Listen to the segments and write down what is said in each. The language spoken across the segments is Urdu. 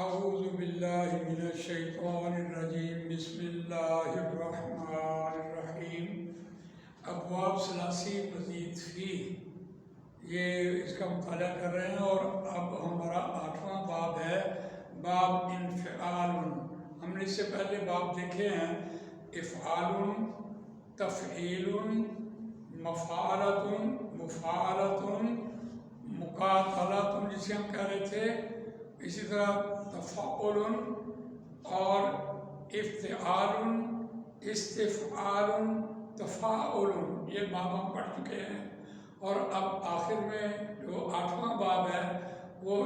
اعوذ باللہ من الشیطان الرجیم بسم اللہ الرحمن الرحیم ابواب ثلاثی مزید فی یہ اس کا مطالعہ کر رہے ہیں اور اب ہمارا 8واں باب ہے باب انفعال۔ ہم نے اس سے پہلے باب دیکھے ہیں افعال، تفعیل، مفعلۃ، مفاعلۃ، مقاتلۃ جسے ہم کہہ رہے تھے، اسی طرح تفعل اور افتعال، استفعال، تفاعل، یہ باب ہم پڑھ چکے ہیں۔ اور اب آخر میں جو 8واں باب ہے وہ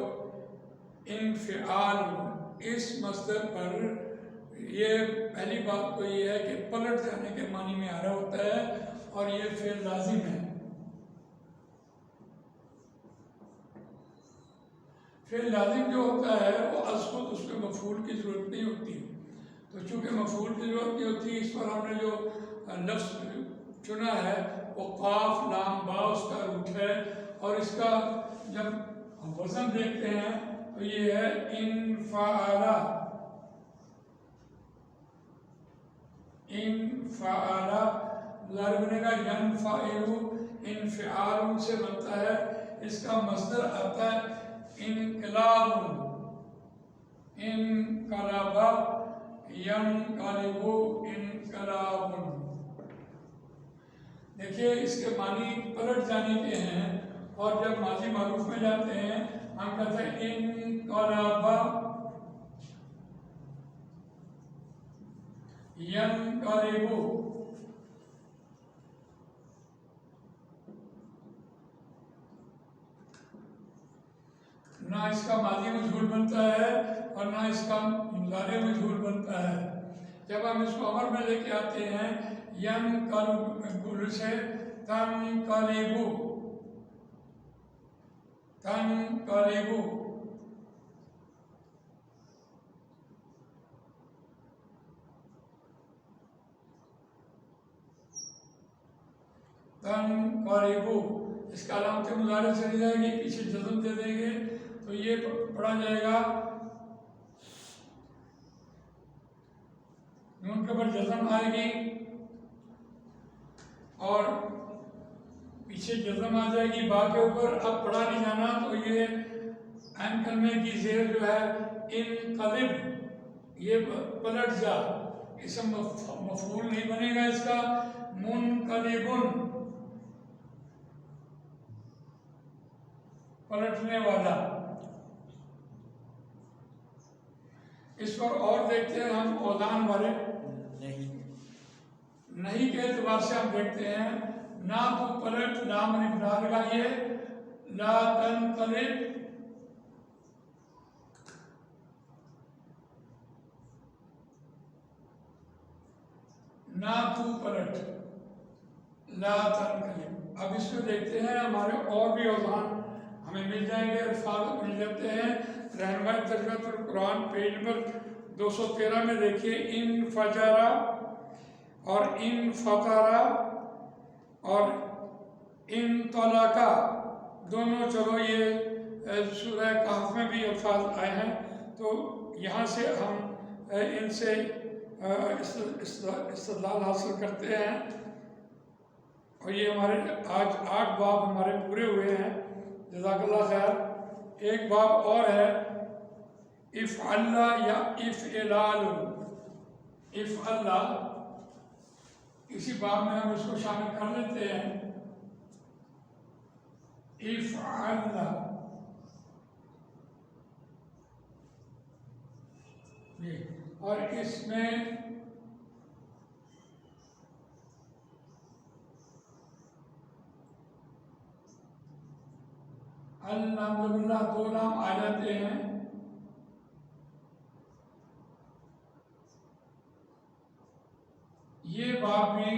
انفعال، اس مصدر پر یہ پہلی بات تو یہ ہے کہ پلٹ جانے کے معنی میں آ رہا ہوتا ہے اور یہ فعل لازم ہے۔ فعل لازم جو ہوتا ہے وہ از خود اس میں مفعول کی ضرورت نہیں ہوتی، تو چونکہ مفعول کی ضرورت نہیں ہوتی اس پر ہم نے جو لفظ چنا ہے وہ قاف لام با اس کا روٹ ہے، اور اس کا جب ہم وزن دیکھتے ہیں تو یہ ہے انفعالہ، انفعالہ مضارع بنے گا ینفعل، انفعال سے بنتا ہے، اس کا مصدر آتا ہے انقلاب، انقلب، ینقلب، انقلاب۔ دیکھیے اس کے معنی پلٹ جانے کے ہیں، اور جب ماضی معروف میں جاتے ہیں ہم کہتے ہیں انقلب، ینقلب۔ نہ اس کا ماضی مجہول بنتا ہے اور نہ اس کا مضارع مجہول بنتا ہے۔ جب ہم اس کو امر میں لے کے آتے ہیں ینقلب سے تنقلب، تنقلب، تنقلب، اس کا علامت مضارع چلی جائے گی، پیچھے جزم دے دیں گے تو یہ پڑھا جائے گا نون کے اوپر جزم آئے گی اور پیچھے جزم آ جائے گی با کے اوپر، اب پڑھا نہیں جانا تو یہ عین کلمے کی زیر جو ہے انقلب، یہ پلٹ جا، اسم مفعول نہیں بنے گا اس کا، منقلب، پلٹنے والا۔ اس پر اور دیکھتے ہیں ہم اوزان والے نہیں کے اعتبار سے ہم دیکھتے ہیں، نہ تو پلٹ، لام ابتدا لگائیے، لا تنقلب، نہ تو پلٹ، لا تنقلب۔ اب اس میں دیکھتے ہیں ہمارے اور بھی اوزان ہمیں مل جائیں گے، الفاظ مل جاتے ہیں۔ رہنمائی ترجمہ القرآن پیج نمبر 213 میں دیکھیے انفجرا اور انفطرا اور انطلقا، دونوں چلو یہ سورہ کہف میں بھی الفاظ آئے ہیں، تو یہاں سے ہم ان سے استدلال حاصل کرتے ہیں، اور یہ ہمارے آج 8 باب ہمارے پورے ہوئے ہیں، جزاک اللہ خیر۔ ایک باب اور ہے افعل یا افعلال، افعل، اسی باب میں ہم اس کو شامل کر لیتے ہیں، افعل، اور اس میں الحمدللہ 2 نام آ جاتے ہیں۔ یہ باب بھی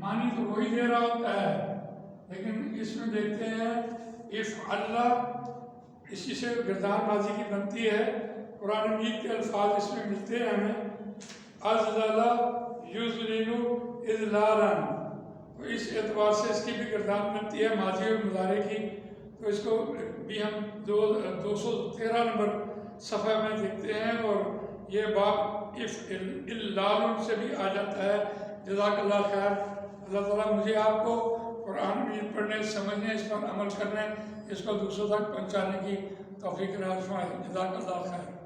معنی تو وہی دے رہا ہوتا ہے، لیکن اس میں دیکھتے ہیں افعل، اسی سے گردان ماضی کی بنتی ہے، قرآن مجید کے الفاظ اس میں ملتے ہیں ہمیں، ازلل یذلل اذلالا، تو اس اعتبار سے اس کی بھی گردان بنتی ہے ماضی اور مضارع کی، تو اس کو بھی ہم 213 نمبر صفحہ میں دیکھتے ہیں اور یہ باب اف اللال سے بھی آ جاتا ہے۔ جزاک اللہ خیر۔ اللہ تعالیٰ مجھے آپ کو قرآن مجید پڑھنے، سمجھنے، اس پر عمل کرنے، اس کو دوسروں تک پہنچانے کی توفیق عنایت فرمائے۔ جزاک اللہ خیر۔